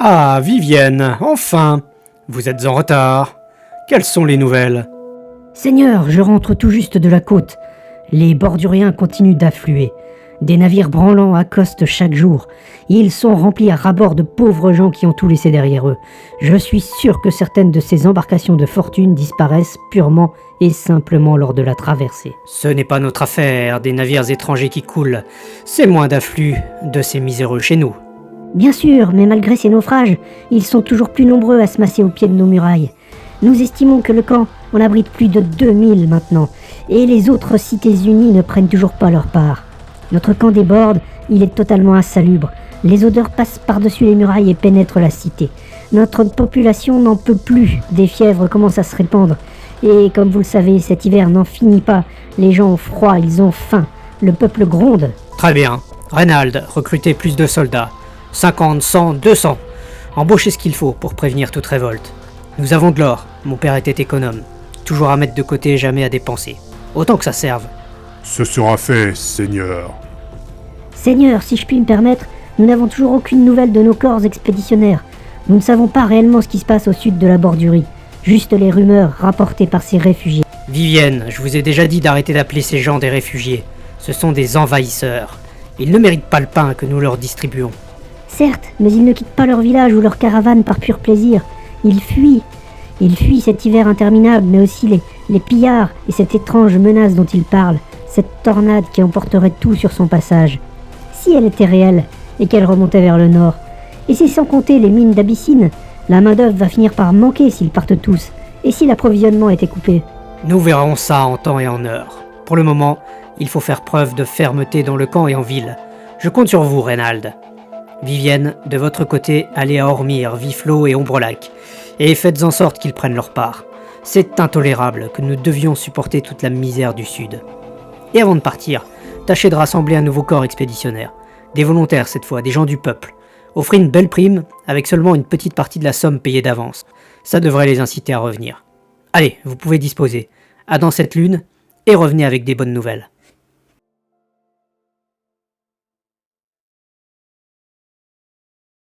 Ah, Vivienne, enfin! Vous êtes en retard. Quelles sont les nouvelles? Seigneur, je rentre tout juste de la côte. Les Borduriens continuent d'affluer. Des navires branlants accostent chaque jour. Ils sont remplis à ras-bord de pauvres gens qui ont tout laissé derrière eux. Je suis sûr que certaines de ces embarcations de fortune disparaissent purement et simplement lors de la traversée. Ce n'est pas notre affaire, des navires étrangers qui coulent. C'est moins d'afflux de ces miséreux chez nous. Bien sûr, mais malgré ces naufrages, ils sont toujours plus nombreux à se masser au pied de nos murailles. Nous estimons que le camp en abrite plus de 2000 maintenant, et les autres cités unies ne prennent toujours pas leur part. Notre camp déborde, il est totalement insalubre. Les odeurs passent par-dessus les murailles et pénètrent la cité. Notre population n'en peut plus, des fièvres commencent à se répandre. Et comme vous le savez, cet hiver n'en finit pas. Les gens ont froid, ils ont faim. Le peuple gronde. Très bien. Reynald, recrutez plus de soldats. 50, 100, 200. Embauchez ce qu'il faut pour prévenir toute révolte. Nous avons de l'or. Mon père était économe. Toujours à mettre de côté, jamais à dépenser. Autant que ça serve. Ce sera fait, Seigneur. Seigneur, si je puis me permettre, nous n'avons toujours aucune nouvelle de nos corps expéditionnaires. Nous ne savons pas réellement ce qui se passe au sud de la Bordurie. Juste les rumeurs rapportées par ces réfugiés. Vivienne, je vous ai déjà dit d'arrêter d'appeler ces gens des réfugiés. Ce sont des envahisseurs. Ils ne méritent pas le pain que nous leur distribuons. Certes, mais ils ne quittent pas leur village ou leur caravane par pur plaisir. Ils fuient. Ils fuient cet hiver interminable, mais aussi les pillards et cette étrange menace dont ils parlent. Cette tornade qui emporterait tout sur son passage. Si elle était réelle et qu'elle remontait vers le nord. Et c'est sans compter les mines d'Abyssine. La main-d'œuvre va finir par manquer s'ils partent tous. Et si l'approvisionnement était coupé? Nous verrons ça en temps et en heure. Pour le moment, il faut faire preuve de fermeté dans le camp et en ville. Je compte sur vous, Reynald. Vivienne, de votre côté, allez à Ormire, Viflo et Ombrelac, et faites en sorte qu'ils prennent leur part. C'est intolérable que nous devions supporter toute la misère du Sud. Et avant de partir, tâchez de rassembler un nouveau corps expéditionnaire. Des volontaires cette fois, des gens du peuple. Offrez une belle prime, avec seulement une petite partie de la somme payée d'avance. Ça devrait les inciter à revenir. Allez, vous pouvez disposer. À dans cette lune, et revenez avec des bonnes nouvelles.